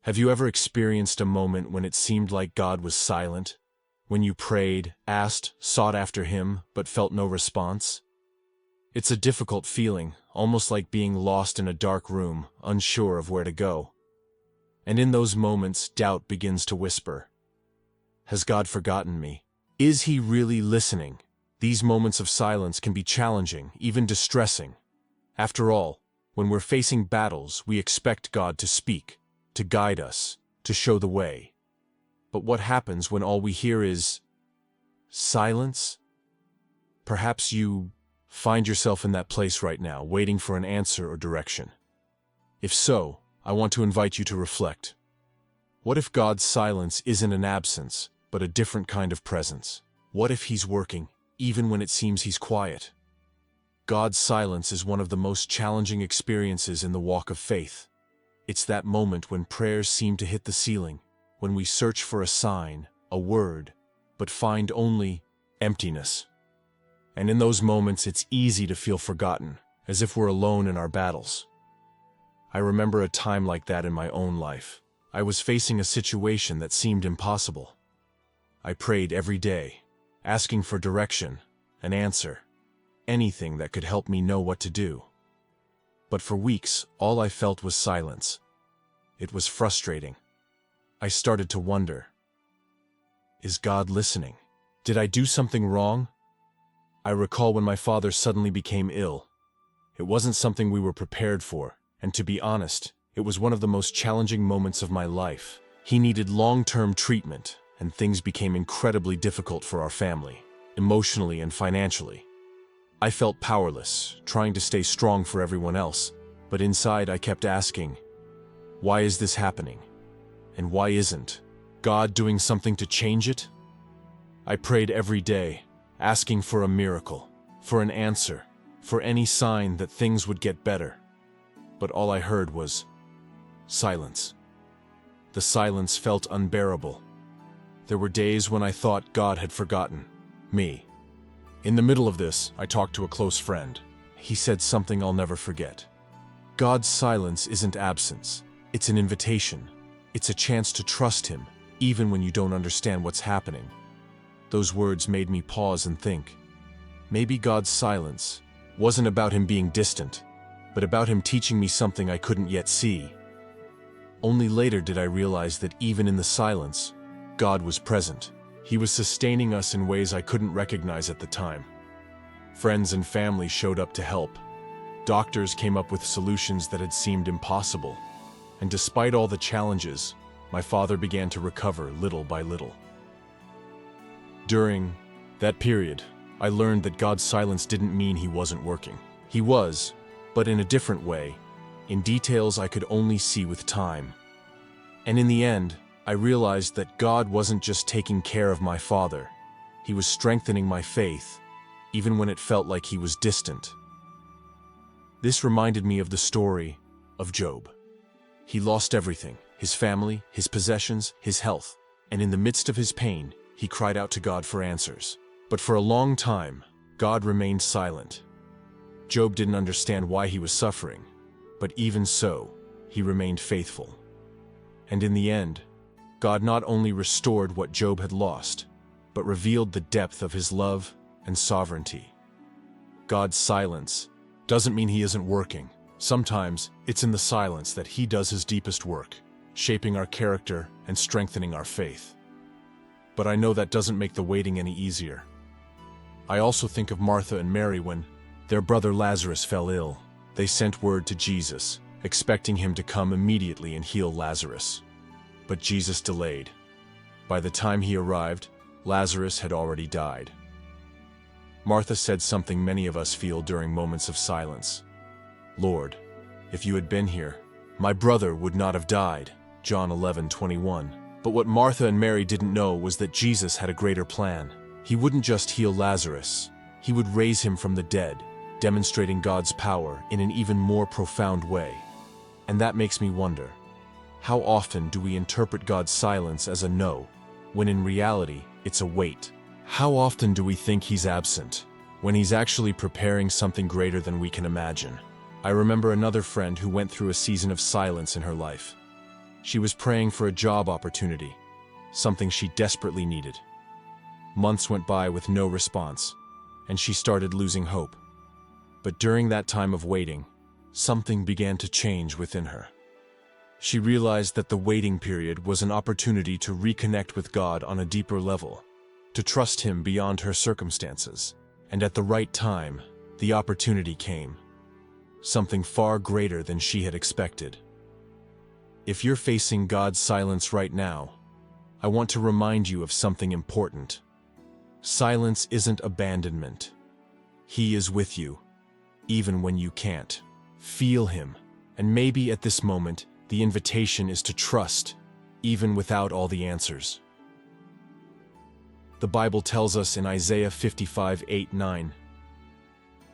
Have you ever experienced a moment when it seemed like God was silent? When you prayed, asked, sought after Him, but felt no response? It's a difficult feeling, almost like being lost in a dark room, unsure of where to go. And in those moments, doubt begins to whisper. Has God forgotten me? Is He really listening? These moments of silence can be challenging, even distressing. After all, when we're facing battles, we expect God to speak, to guide us, to show the way. But what happens when all we hear is silence? Perhaps you find yourself in that place right now, waiting for an answer or direction. If so, I want to invite you to reflect. What if God's silence isn't an absence, but a different kind of presence? What if He's working, even when it seems He's quiet? God's silence is one of the most challenging experiences in the walk of faith. It's that moment when prayers seem to hit the ceiling, when we search for a sign, a word, but find only emptiness. And in those moments, it's easy to feel forgotten, as if we're alone in our battles. I remember a time like that in my own life. I was facing a situation that seemed impossible. I prayed every day, asking for direction, an answer, anything that could help me know what to do. But for weeks, all I felt was silence. It was frustrating. I started to wonder, is God listening? Did I do something wrong? I recall when my father suddenly became ill. It wasn't something we were prepared for, and to be honest, it was one of the most challenging moments of my life. He needed long-term treatment, and things became incredibly difficult for our family, emotionally and financially. I felt powerless, trying to stay strong for everyone else, but inside I kept asking, why is this happening? And why isn't God doing something to change it? I prayed every day, asking for a miracle, for an answer, for any sign that things would get better. But all I heard was silence. The silence felt unbearable. There were days when I thought God had forgotten me. In the middle of this, I talked to a close friend. He said something I'll never forget. God's silence isn't absence. It's an invitation. It's a chance to trust Him, even when you don't understand what's happening. Those words made me pause and think. Maybe God's silence wasn't about Him being distant, but about Him teaching me something I couldn't yet see. Only later did I realize that even in the silence, God was present. He was sustaining us in ways I couldn't recognize at the time. Friends and family showed up to help. Doctors came up with solutions that had seemed impossible. And despite all the challenges, my father began to recover little by little. During that period, I learned that God's silence didn't mean He wasn't working. He was, but in a different way, in details I could only see with time. And in the end, I realized that God wasn't just taking care of my father. He was strengthening my faith, even when it felt like He was distant. This reminded me of the story of Job. He lost everything, his family, his possessions, his health, and in the midst of his pain, he cried out to God for answers. But for a long time, God remained silent. Job didn't understand why he was suffering, but even so, he remained faithful. And in the end, God not only restored what Job had lost, but revealed the depth of His love and sovereignty. God's silence doesn't mean He isn't working. Sometimes, it's in the silence that He does His deepest work, shaping our character and strengthening our faith. But I know that doesn't make the waiting any easier. I also think of Martha and Mary when their brother Lazarus fell ill. They sent word to Jesus, expecting Him to come immediately and heal Lazarus. But Jesus delayed. By the time He arrived, Lazarus had already died. Martha said something many of us feel during moments of silence. Lord, if You had been here, my brother would not have died. John 11:21. But what Martha and Mary didn't know was that Jesus had a greater plan. He wouldn't just heal Lazarus, He would raise him from the dead, demonstrating God's power in an even more profound way. And that makes me wonder, how often do we interpret God's silence as a no, when in reality, it's a wait? How often do we think He's absent, when He's actually preparing something greater than we can imagine? I remember another friend who went through a season of silence in her life. She was praying for a job opportunity, something she desperately needed. Months went by with no response, and she started losing hope. But during that time of waiting, something began to change within her. She realized that the waiting period was an opportunity to reconnect with God on a deeper level, to trust Him beyond her circumstances. And at the right time, the opportunity came. Something far greater than she had expected. If you're facing God's silence right now, I want to remind you of something important. Silence isn't abandonment. He is with you, even when you can't. Feel Him, and maybe at this moment, the invitation is to trust, even without all the answers. The Bible tells us in Isaiah 55:8-9,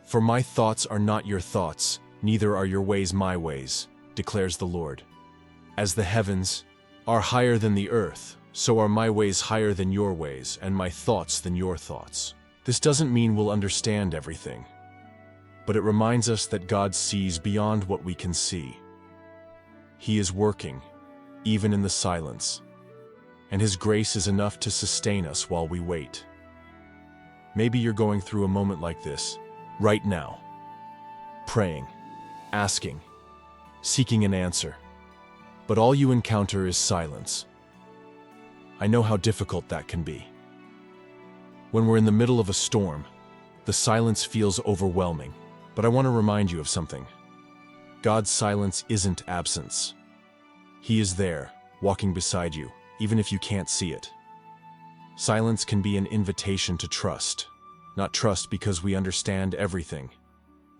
"For my thoughts are not your thoughts, neither are your ways my ways, declares the Lord. As the heavens are higher than the earth, so are my ways higher than your ways, and my thoughts than your thoughts." This doesn't mean we'll understand everything, but it reminds us that God sees beyond what we can see. He is working, even in the silence, and His grace is enough to sustain us while we wait. Maybe you're going through a moment like this, right now. Praying, asking, seeking an answer, but all you encounter is silence. I know how difficult that can be. When we're in the middle of a storm, the silence feels overwhelming, but I want to remind you of something. God's silence isn't absence. He is there, walking beside you, even if you can't see it. Silence can be an invitation to trust, not trust because we understand everything,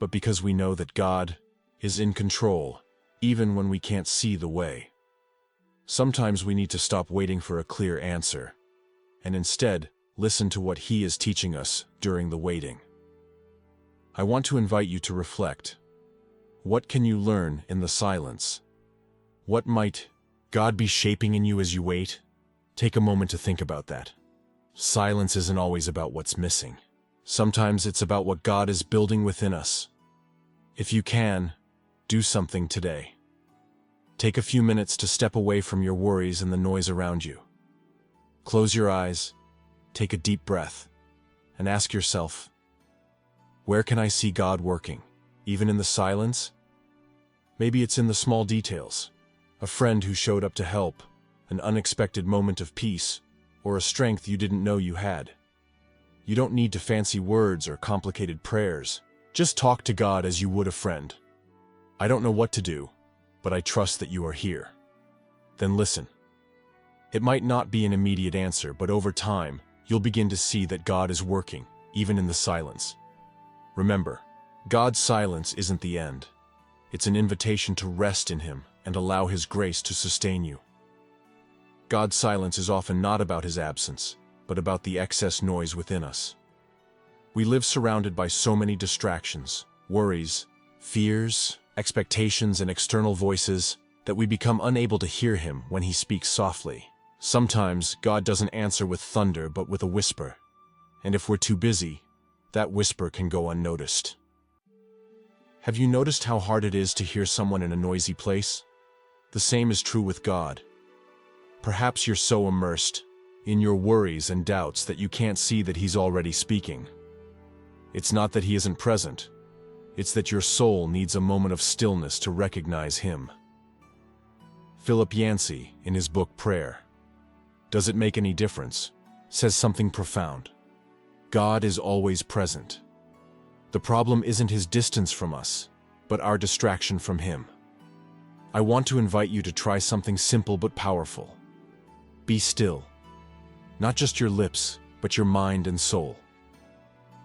but because we know that God is in control, even when we can't see the way. Sometimes we need to stop waiting for a clear answer, and instead listen to what He is teaching us during the waiting. I want to invite you to reflect. What can you learn in the silence? What might God be shaping in you as you wait? Take a moment to think about that. Silence isn't always about what's missing. Sometimes it's about what God is building within us. If you can, do something today. Take a few minutes to step away from your worries and the noise around you. Close your eyes, take a deep breath, and ask yourself, where can I see God working, even in the silence? Maybe it's in the small details. A friend who showed up to help, an unexpected moment of peace, or a strength you didn't know you had. You don't need to fancy words or complicated prayers. Just talk to God as you would a friend. I don't know what to do, but I trust that you are here. Then listen. It might not be an immediate answer, but over time, you'll begin to see that God is working, even in the silence. Remember, God's silence isn't the end. It's an invitation to rest in Him and allow His grace to sustain you. God's silence is often not about His absence, but about the excess noise within us. We live surrounded by so many distractions, worries, fears, expectations, and external voices that we become unable to hear Him when He speaks softly. Sometimes God doesn't answer with thunder but with a whisper, and if we're too busy, that whisper can go unnoticed. Have you noticed how hard it is to hear someone in a noisy place? The same is true with God. Perhaps you're so immersed in your worries and doubts that you can't see that He's already speaking. It's not that He isn't present. It's that your soul needs a moment of stillness to recognize Him. Philip Yancey, in his book Prayer, Does It Make Any Difference?, says something profound. God is always present. The problem isn't His distance from us, but our distraction from Him. I want to invite you to try something simple but powerful. Be still. Not just your lips, but your mind and soul.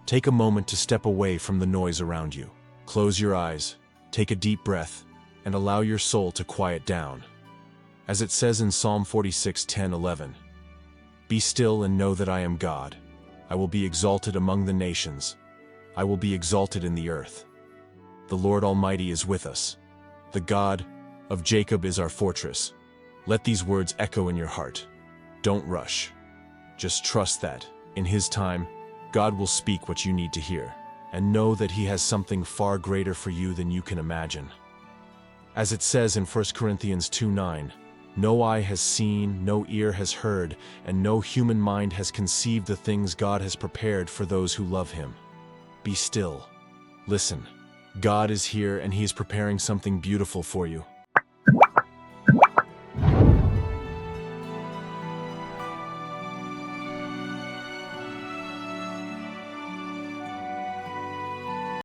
Take a moment to step away from the noise around you. Close your eyes, take a deep breath, and allow your soul to quiet down. As it says in Psalm 46:10-11, "Be still and know that I am God. I will be exalted among the nations. I will be exalted in the earth. The Lord Almighty is with us. The God of Jacob is our fortress." Let these words echo in your heart. Don't rush. Just trust that, in His time, God will speak what you need to hear, and know that He has something far greater for you than you can imagine. As it says in 1 Corinthians 2:9, No eye has seen, no ear has heard, and no human mind has conceived the things God has prepared for those who love Him. Be still. Listen. God is here and He is preparing something beautiful for you.